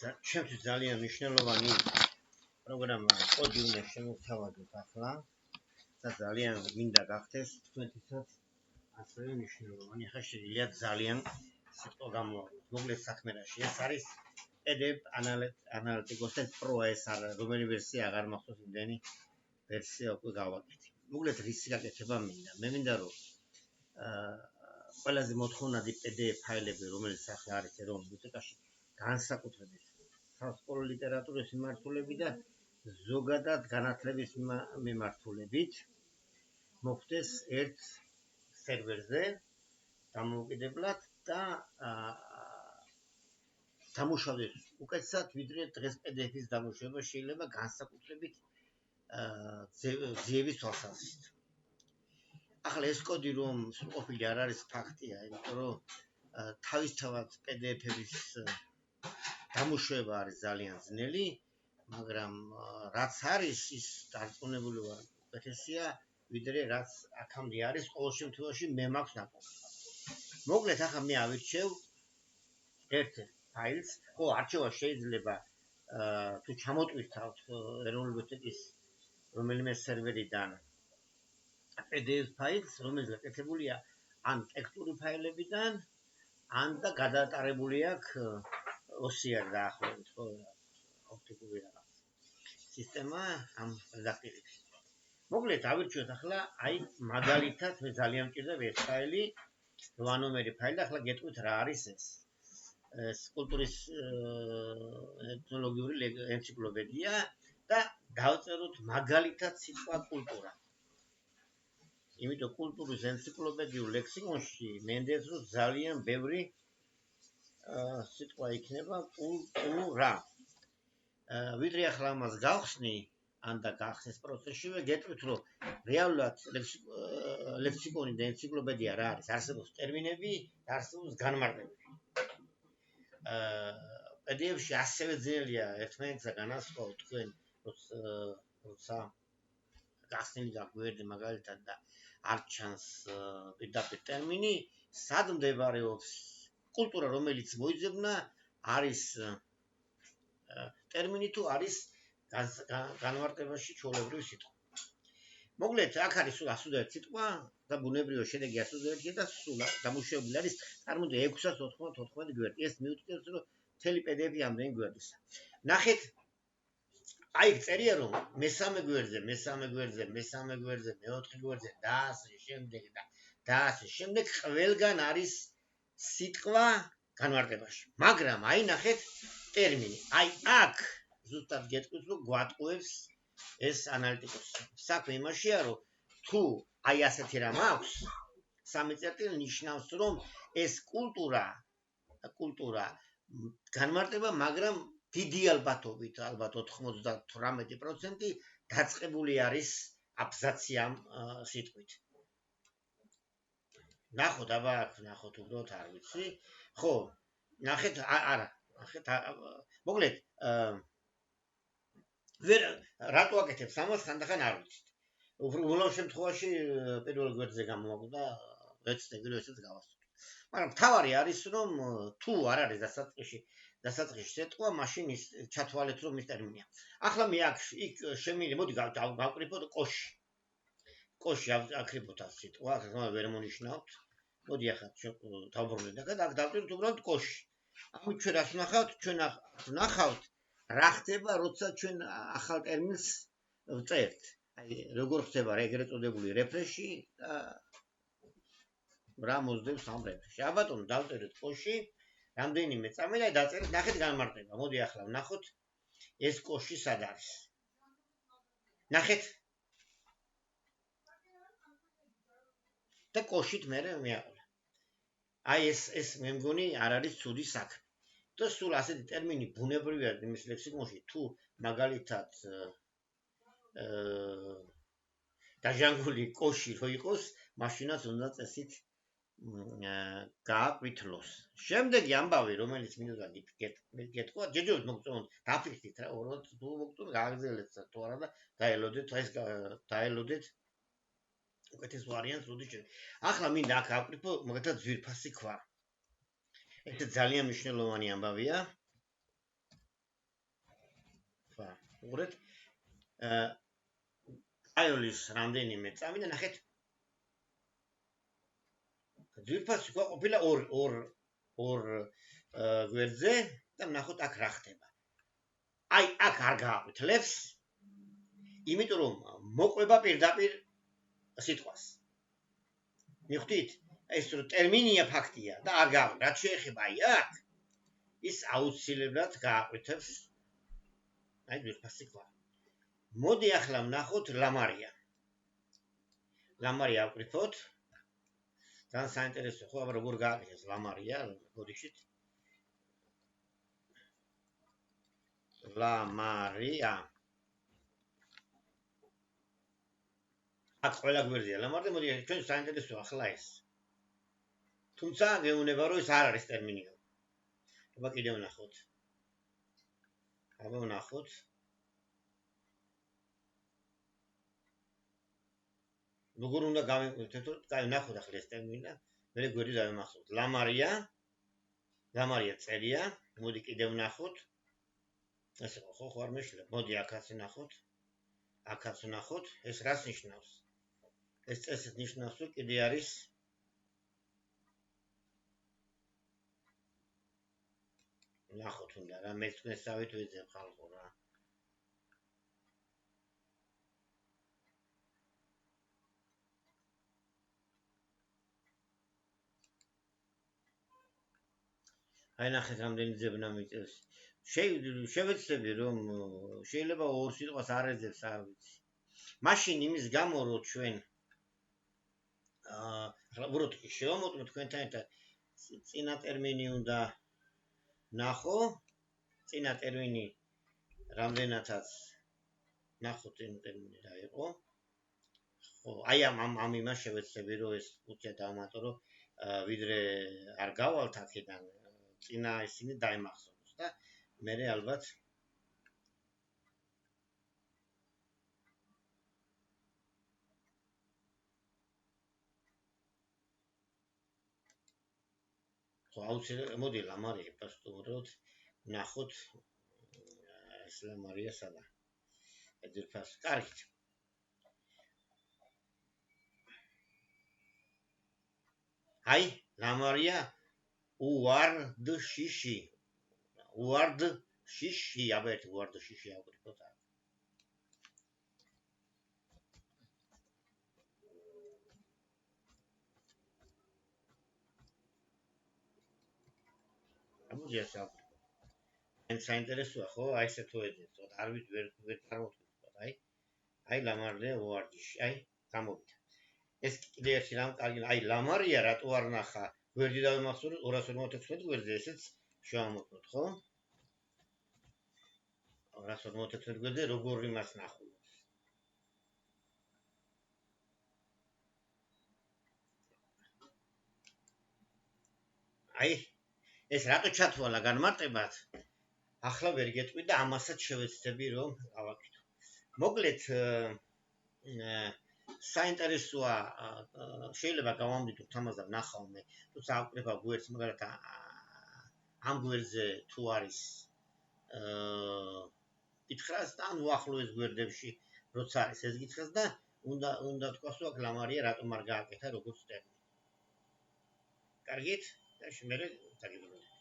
ჩემთვის ძალიან მნიშვნელოვანი პროგრამა კოდი უნდა შემოვთავაზოთ ახლა და ძალიან მინდა გახდეს თქვენთვისაც ასევე მნიშვნელოვანი. ახლა შეიძლება ძალიან სიტყვა გამოვაკლოთ. მოკლედ საქმე რაში ეს არის PDF Analytics Pro ეს არა რომელი ვერსია აღარ მახსოვს იმდენი ვერსია უკვე გავაკეთე. მოკლედ რისი გაკეთება მინდა? მე მინდა რომ ყველაზე მოთხოვნადი PDF ფაილები რომელიც ახლა არის ეროვნულ ბიბლიოთეკაში განსაკუთრებით სასკოლო ლიტერატურის მიმართულები და ზოგადად განათლების მიმართულებით მოხდეს ერთ სერვერზე დამოუკიდებლად და დამუშავდეს უკეთესად ვიდრე დღეს PDF-ის დამუშავება შეიძლება განსაკუთრებით ძიების თვალსაზრისით. ახლა ეს კოდი რომ სრულყოფილი არ არის ფაქტია, იმიტომ რომ თავისთავად PDF-ების დამუშავება არის ძალიან ძნელი, მაგრამ რაც არის ის დარწმუნებული ვარ უკეთესია ვიდრე რაც აქამდე არის, ყოველ შემთხვევაში მე მაქვს ნაყოფი. მოკლედ ახლა მე ავირჩევ ერთ ფაილს, ხო არჩევა შეიძლება თუ ჩამოტვირთავთ ეროვნული ბიბლიოთეკის რომელიმე სერვერიდან PDF ფაილს, რომელიც გაკეთებულია ან ტექსტური ფაილებიდან, ან და გადაატარებული აქვს OCR დაახლოებით, ხო, ოპტიკური რაღაც სისტემა ამ რედაქტორებში. მოკლედ ავირჩიოთ ახლა აი მაგალითად მე ძალიან მჭირდა ეს ფაილი, 8 ნომერი ფაილი და ახლა გეტყვით რა არის ეს. ეს კულტურის ეთნოლოგიური ენციკლოპედია და დავწეროთ მაგალითად სიტყვა კულტურა. იმიტომ კულტურის ენციკლოპედიურ ლექსიკონში მინდებს რომ ძალიან ბევრი სიტყვა იქნება კულტურა. ვიდრე ახლა ამას გავხსნი ან და გახსნის პროცესშივე გეტყვით რომ რეალურად ლექსიკონი და ენციკლოპედია რა არის? არსებობს ტერმინები და არსებობს განმარტებები. PDF-ში ასევე ძნელია ერთმანეთსა განასხვაო თქვენ როცა გახსნილი გაგვერდი მაგალითად და არ ჩანს პირდაპირ ტერმინი, სად მდებარეობს კულტურა რომელიც მოიძებნა არის ტერმინი თუ არის განმარტებაში ჩვეულებრივი სიტყვა. მოკლედ აქ არის სულ 101 სიტყვა და ბუნებრივია შედეგი 101 და სულ დამუშავებული არის წარმოიდგინე 694 გვერდი. ეს მიუთითებს რომ მთელი PDF-ი ამდენი გვერდისა. ნახეთ აი წერია რომ მესამე გვერდზე, მეოთხე გვერდზე და ასე შემდეგ ყველგან არის სიტყვა განმარტებაში. მაგრამ აი ნახეთ ტერმინი. აი აქ ზუსტად გეტყვით რომ გვატყუებს ეს ანალიტიკოსი. საქმე იმაშია რომ თუ აი ასეთი რამ აქვს, სამი წერტილი ნიშნავს რომ ეს კულტურა განმარტება, მაგრამ დიდი ალბათობით, ალბათ 98% დაწყებული არის აბზაცი ამ სიტყვით. ნახოთ, აბა აქ ნახოთ უბრალოდ არ ვიცი. ხო, ნახეთ, არა, ნახეთ, მოკლედ რატო აკეთებს ამას, ხანდახან არ ვიცით. უბრალოდ შემთხვევაში პირველ გვერდზე გამოვაკვდა, ვეცდები რომ ესეც გავასწორებ. მაგრამ თავარი არის რომ თუ არ არის დასაწყისში სიტყვა, მაშინ ის ჩათვალეთ რომ ის ტერმინია. ახლა მე აქ იქ შემიძლია, მოდი გავკრიფოთ კოში. კოში აკრიფოთ ამ სიტყვა, ახლა ვერ მონიშნავთ. მოდი ახლა დავბრუნდეთ და აქ დავწერთ უბრალოდ კოში. ამით ჩვენ რას ვნახავთ? ჩვენ ვნახავთ რა ხდება, როცა ჩვენ ახალ ტერმინს ვწერთ. აი როგორ ხდება ეგრეთ წოდებული რეფრეში და რა მოძდებს ამ რეფრეში. აბატონო დავწერეთ კოში. რამდენიმე წამი და დაწერეთ, ნახეთ განმარტება. მოდი ახლა ვნახოთ ეს კოში სად არის. ნახეთ. და კოშით მე მეაყოლა. აი ეს მე მგონი არ არის ცუდი საქმე. და სულ ასეთი ტერმინი ბუნებრივია იმის ლექსიკონში თუ მაგალითად დაჟანგული კოში რო იყოს, მაშინაც უნდა წესით გააკვითლოს. შემდეგი ამბავი, რომელიც მინდა გეტყვა, ჯერჯერობით მოგწონთ, დაფიქრდით რა, უბრალოდ თუ მოგწონთ, გააგრძელეთ თუ არა და დაელოდეთ, ეს დაელოდეთ უკეთეს ვარიანტს როდის შეიძლება. ახლა მინდა აქ ავკრიფო მაგალითად ძვირფასი ქვა. ეს ძალიან მნიშვნელოვანი ამბავია. უყურეთ აიოლის რამდენიმე წამი და ნახეთ ძვირფასი ყოფილა ორ გვერდზე და ნახოთ აქ რა ხდება. აი აქ არ გააყვითლებს, იმიტომ რომ მოყვება პირდაპირ სიტყვას. მიხვდით? ეს რო ტერმინია ფაქტია და არ გააყვითლებს. რაც შეეხება აი აქ ის აუცილებლად გააყვითებს აი ძვირფასი ქვა. მოდი ახლა ვნახოთ ლამარია. ლამარია ავყრიფოთ. ძალიან საინტერესო ხო, აბა როგორ გააყრიფეს ლამარია, კოდიქსით. ლამარია. აქ ყველა გვერდია ლამარია, მოდი ჩვენ საინტერესო ახლა ეს. თუმცა გეუბნება რომ ეს არ არის ტერმინი. აბა კიდევ ვნახოთ. აბა ვნახოთ. როგორ უნდა გავიმართოთ, კაი ვნახოთ ახლა ეს ტერმინი და მე გვერდი დავიმახსოვროთ. ლამარია წერია, მოდი კიდევ ვნახოთ. ესე ხო არ მეშლება. მოდი აქაც ვნახოთ. აქაც ვნახოთ. ეს რას ნიშნავს? ეს წესით ნიშნავს, რომ კიდე არის ვნახოთ უნდა რა მე თქვენ სავით ვეძებ ხალხო რა. აი ნახეთ რამდენი ძებნა მიწევს. შევეცდები რომ შეიძლება ორ სიტყვას არ ეძებს არ ვიცი. მაშინ იმის გამო რომ ჩვენ უბრალოდ შევამოწმოთ თქვენთან ერთად წინა ტერმინი უნდა ნახო. წინა ტერმინი რამდენადაც ნახოთ წინა ტერმინი რა იყო. ხო, აი ამ იმას შევეცდები რომ ეს უცებ დავამატო რომ ვიდრე არ გავალთ აქედან წინა ისინი დაიმახსოვროს და მე ალბათ ხო აუცილებლად მოდი ლამარია პასტუმროთ ნახოთ ეს ლამარია სადა ეძირფას კარგით აი ლამარია უარდშიში აბა ერთი უარდშიში ავყრიფოთ ამოდი ასე ავყრიფოთ ან საინტერესოა ხო აი ესე თუ ეძებთ არ ვიცი ვერ წარმოვიდგინოთ აი ლამარია უარდშიში აი გამოვიდა ეს კიდე ერთი რამ კარგი აი ლამარია რატო არ ნახა გვერდი დავიმახსოვროთ 256 გვერდზე ესეც შევამოწმოთ ხო 256 გვერდზე როგორ იმას ნახულობს აი ეს რატო ჩათვალა განმარტებად ახლა ვერ გეტყვი და ამასაც შევეცდები რომ გავაკეთო მოკლედ საინტერესოა შეიძლება გავამდიდოთ ამაზე ვნახავ მე თუმცა ავკრიფავ გვერდს მაგალითად ამ გვერდზე თუ არის კითხრას და ან უახლოეს გვერდებში როცა არის ეს კითხეს და უნდა თქვას რომ აქ ლამარია რატომ არ გააკეთა როგორც ტერმინი კარგით და შემერე დაგიბრუნდით